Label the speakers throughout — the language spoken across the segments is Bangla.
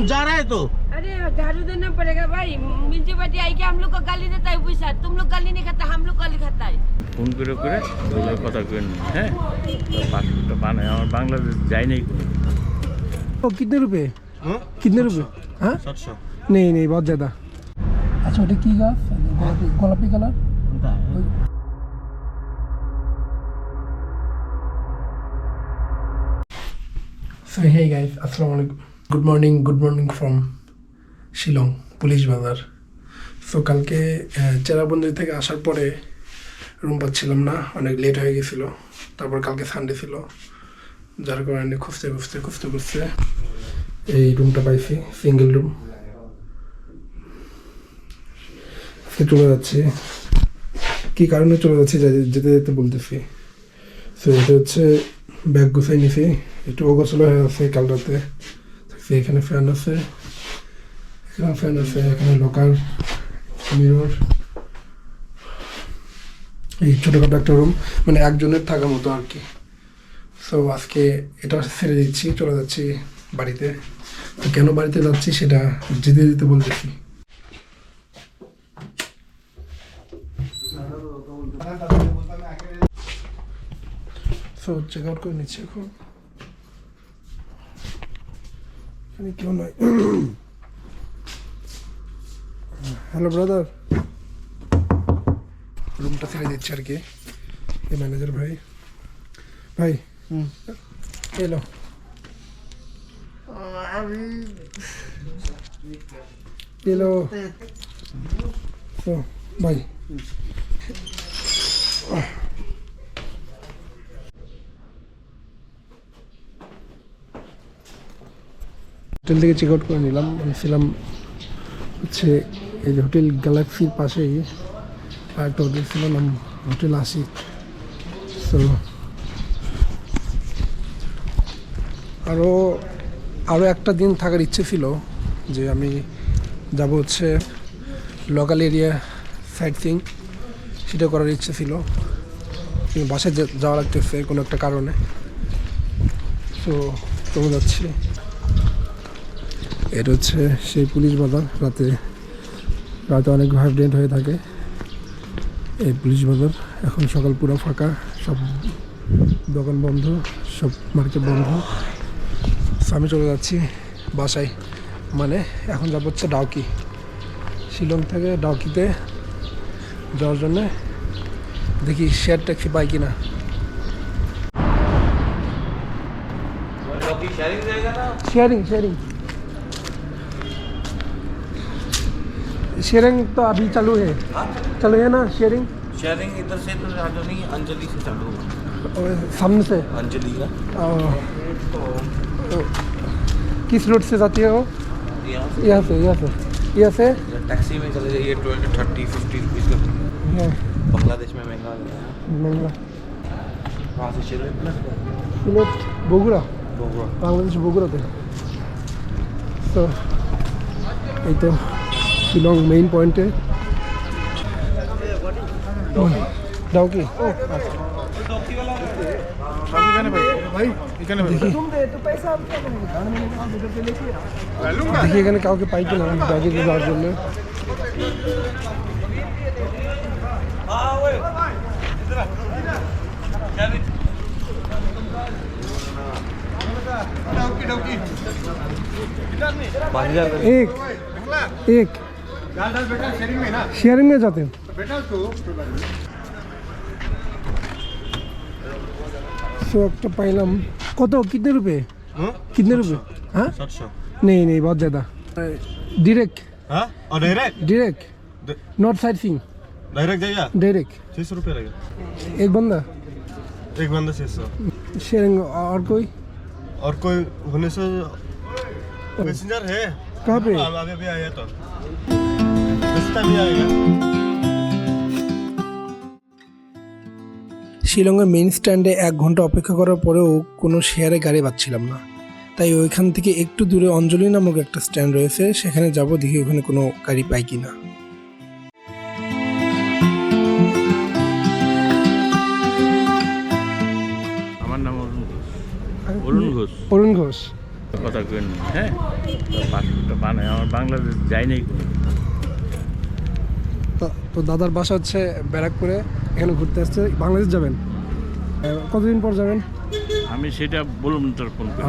Speaker 1: जा रहे हैं तो
Speaker 2: अरे झाड़ू देना पड़ेगा भाई। म्यूनसिपालिटी आई के हम लोग को गाली देता है पैसा, तुम लोग गाली नहीं खाता, हम लोग गाली खाता है।
Speaker 3: ফোন করে করে ওগুলো কথা কেন হ্যাঁ পাসপোর্টটা বানায় আমার বাংলাদেশ যাই নাই কোনো
Speaker 4: तो कितने रुपए कितने रुपए हाँ
Speaker 1: 700
Speaker 4: नहीं बहुत ज़्यादा अच्छा ওটা কি গাছ গোলাপি colour So hey guys, Assalamualaikum. Good morning from Shillong police বাজার। সো কালকে চেরাবন্দি থেকে আসার পরে রুম পাচ্ছিলাম না, অনেক লেট হয়ে গেছিলো। তারপর কালকে সানডে ছিল, যার কারণে খুঁজতে এই রুমটা পাইছি, সিঙ্গেল রুম। আজকে চলে যাচ্ছি, কী কারণে চলে যাচ্ছি যেতে যেতে বলতেছি। সো এটা হচ্ছে ব্যাগ গুছাই নিছি, একটু অগোছালো হয়ে আছে কাল রাতে। এখানে ফ্যান আছে, এখানে লোকাল মিরর, এই ছোটোখাটো একটা রুম, মানে একজনের থাকার মতো আর কি। সো আজকে এটা ছেড়ে দিচ্ছি, চলে যাচ্ছি বাড়িতে। তো কেন বাড়িতে যাচ্ছি সেটা যেতে যেতে বলতেছি। সো চেক আউট করে নিচ্ছি এখন, এখানে কেউ নয়। হ্যালো ব্রাদার, রুমটা ছেড়ে দিচ্ছি আর কি। এই ম্যানেজার ভাই এলো। তো ভাই হোটেল থেকে চেক আউট করে নিলাম। আমি ছিলাম হচ্ছে এই যে হোটেল গ্যালাক্সির পাশেই আর একটা হোটেল ছিল, নাম হোটেল আশিক। সো আরও একটা দিন থাকার ইচ্ছে ছিল, যে আমি যাব হচ্ছে লোকাল এরিয়া সাইট সিইং, সেটা করার ইচ্ছে ছিল। কিন্তু বাসায় যাওয়া লাগতেছে কোনো একটা কারণে, সো চলে যাচ্ছি। এটা হচ্ছে সেই পুলিশ বাজার, রাতে অনেক ভাইব্রেন্ট হয়ে থাকে এই পুলিশ বাজার। এখন সকাল পুরো ফাঁকা, সব দোকান বন্ধ, সব মার্কেট বন্ধ। আমি চলে যাচ্ছি বাসায়, মানে এখন যাব হচ্ছে ডাউকি। শিলং থেকে ডাউকিতে যাওয়ার জন্যে দেখি শেয়ার ট্যাক্সি পাই কিনা। शेयरिंग तो अभी चालू है ना शेयरिंग
Speaker 1: इधर से तो चालू नहीं, अंजलि से चालू होगा,
Speaker 4: सामने से
Speaker 1: अंजलि का
Speaker 4: किस रूट से जाती है वो? यहाँ से
Speaker 1: टैक्सी में चले जाइए 20-30-50 रुपीज़ का। बांग्लादेश में महंगा वहाँ से सिलेट
Speaker 4: বগুড়া, বাংলাদেশ বগুড়াতে। তো এই তো শিলং মেইন পয়েন্টে ডাউকি। দেখি এখানে কাউকে পাই কিনা ডাউকিতে যাওয়ার জন্য। एक शेयरिंग में जाते हैं। सो একটা পাইলাম, কত कितने रुपए हाँ
Speaker 1: 700
Speaker 4: नहीं बहुत ज़्यादा। डायरेक्ट
Speaker 1: और
Speaker 4: direct not sight seeing,
Speaker 1: direct जाइए,
Speaker 4: डायरेक्ट
Speaker 1: 600 रुपये लगेगा
Speaker 4: एक बंदा
Speaker 1: 600।
Speaker 4: शेयरिंग और कोई
Speaker 1: होने से पैसेंजर है
Speaker 4: कहाँ पे?
Speaker 1: आगे भी आया तो रास्ता भी आएगा।
Speaker 4: শিলংয়ের মেইন স্ট্যান্ডে 1 ঘন্টা অপেক্ষা করার পরেও কোনো শেয়ারে গাড়ি পাচ্ছিলাম না। তাই ওইখান থেকে একটু দূরে অঞ্জলি নামক একটা স্ট্যান্ড রয়েছে, সেখানে যাব, দেখি ওখানে কোনো গাড়ি পাই কিনা।
Speaker 3: আমার নাম অরুণ ঘোষ।
Speaker 4: অরুণ ঘোষ,
Speaker 3: কথা কেন, হ্যাঁ? তো পাসপোর্টটা বানায় আমার বাংলাদেশ যাই নাই কোনো।
Speaker 4: তো দাদার বাসা হচ্ছে ব্যারাকপুরে, এখানে ঘুরতে আসছে। বাংলাদেশ যাবেন? কতদিন পর যাবেন?
Speaker 3: আমি সেটা বলুন তোর ফোন করে।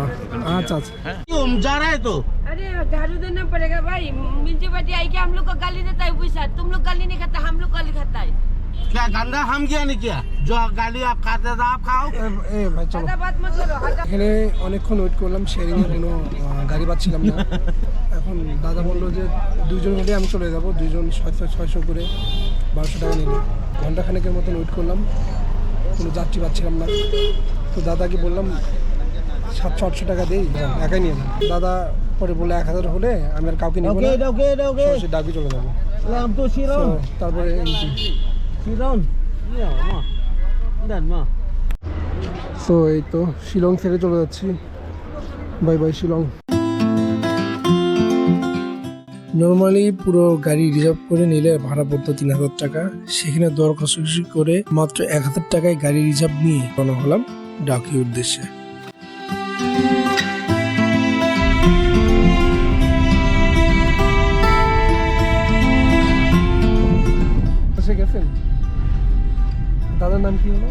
Speaker 4: अच्छा अच्छा।
Speaker 3: হ্যাঁ
Speaker 5: जा रहा है तो
Speaker 2: अरे झाड़ू देना पड़ेगा भाई। म्यूनसिपालिटी आई के हम लोग को गाली देता है पैसा। तुम लोग गाली नहीं खाता, हम लोग गाली खाता है।
Speaker 5: क्या गंदा हम क्या नहीं किया? जो गाली आप खाते थे आप खाओ।
Speaker 4: এ ভাই চলো।
Speaker 2: ज्यादा बात मत करो।
Speaker 4: এখানে অনেকক্ষণ ওয়েট করলাম, শেয়ারিংয়ে কোনো গাড়ি পাচ্ছিলাম না। এখন দাদা বললো যে দুজন মিলে আমি চলে যাবো, দুজন 600 করে 1200 টাকা নিল। ঘন্টাখানেকের মতন ওয়েট করলাম, কোনো যাত্রী পাচ্ছিলাম না। তো দাদাকে বললাম 700-800 টাকা দিই, একাই নিয়ে যান। দাদা পরে বলে 1000 হলে আমি আর কাউকে নেবো না, সরাসরি ডাকি চলে যাবো।
Speaker 5: हम तो
Speaker 4: তো তারপরে তো এই তো শিলং ছেড়ে চলে যাচ্ছি। Bye bye Shillong. নর্মালি পুরো গাড়ি রিজার্ভ করে নিলে ভাড়া পড়তো 3000 টাকা, সেখানে দর কষাকষি করে মাত্র 1000 টাকায় গাড়ি রিজার্ভ নিয়ে রওনা হলাম ডাকির উদ্দেশ্যে। গেছেন? দাদার নাম কি হলো?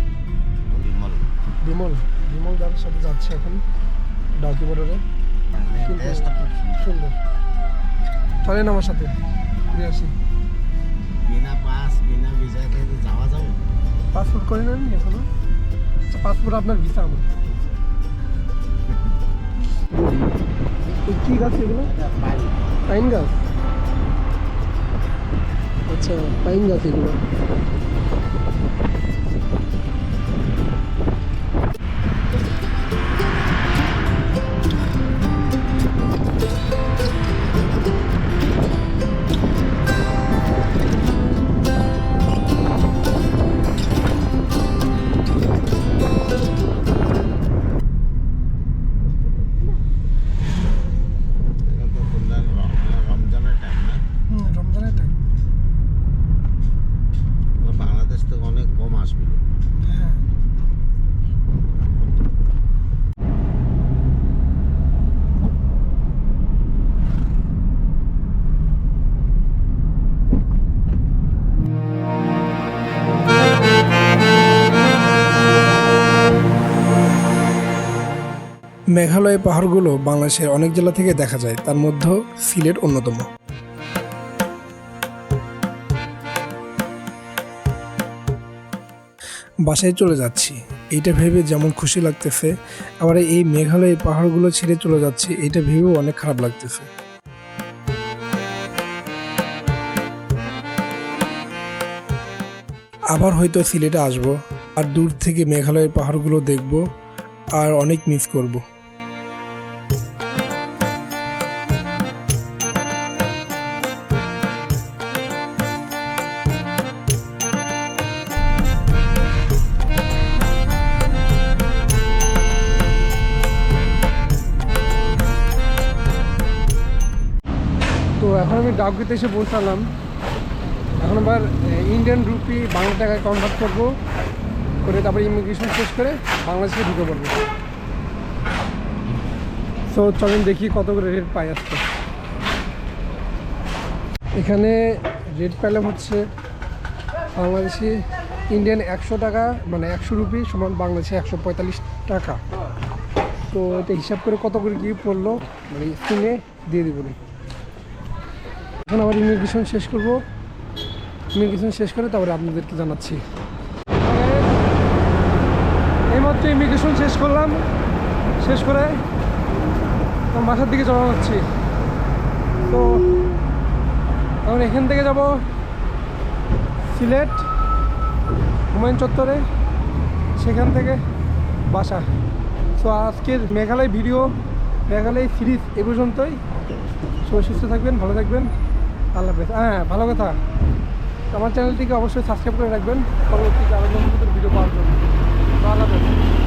Speaker 4: বিমল। বিমল দাদার সাথে যাচ্ছে এখন ডাকি বর্ডারে। সুন্দর, চলেন আমার সাথে ঘুরে আসি।
Speaker 5: बिना पास बिना वीजा के तो जावा जाओ।
Speaker 4: পাসপোর্ট করে নেন এখনো? আচ্ছা পাসপোর্ট আপনার ভিসা আমার। কি গাছ এগুলো? পাইন গাছ। আচ্ছা পাইন গাছ এগুলো।
Speaker 5: রমজানের টাইম না,
Speaker 4: রমজানের টাইম।
Speaker 5: বাংলাদেশ থেকে অনেক কম আসবে।
Speaker 4: হ্যাঁ মেঘালয়ের পাহাড়গুলো বাংলাদেশের অনেক জেলা থেকে দেখা যায়, তার মধ্যে সিলেট অন্যতম। বাসায় চলে যাচ্ছি এইটা ভেবে যেমন খুশি লাগতেছে, আবার এই মেঘালয়ের পাহাড়গুলো ছেড়ে চলে যাচ্ছি এইটা ভেবেও অনেক খারাপ লাগতেছে। আবার হয়তো সিলেটে আসবো, আর দূর থেকে মেঘালয়ের পাহাড়গুলো দেখব, আর অনেক মিস করব। তো এখন আমি ডাউকিতে এসে পৌঁছালাম। এখন আবার ইন্ডিয়ান রুপি বাংলা টাকায় কনভার্ট করবো, করে তারপরে ইমিগ্রেশন শেষ করে বাংলাদেশে ঢুকে পড়বো। তো চলেন দেখি কত করে রেট পাই আজকে। এখানে রেট পেলাম হচ্ছে বাংলাদেশি ইন্ডিয়ান 100 টাকা, মানে 100 রুপি সমান বাংলাদেশে 145 টাকা। তো এটা হিসাব করে কত করে কি পড়লো মানে স্ক্রিনে দিয়ে দেবো। এখন আবার ইমিগ্রেশন শেষ করবো, ইমিগ্রেশন শেষ করে তারপরে আপনাদেরকে জানাচ্ছি। এইমাত্র ইমিগ্রেশন শেষ করলাম, শেষ করে আমার বাসার দিকে চলে যাচ্ছি। তো এখন এখান থেকে যাব সিলেট হুমায়ুন চত্বরে, সেখান থেকে বাসা। তো আজকের মেঘালয় ভিডিও, মেঘালয় সিরিজ এ পর্যন্তই। সবাই সুস্থ থাকবেন, ভালো থাকবেন, আল্লাহ হাফেজ। হ্যাঁ ভালো কথা, আমার চ্যানেলটিকে অবশ্যই সাবস্ক্রাইব করে রাখবেন পরবর্তীতে আরও নতুন ভিডিও পাওয়ার জন্য। আল্লাহ হাফেজ।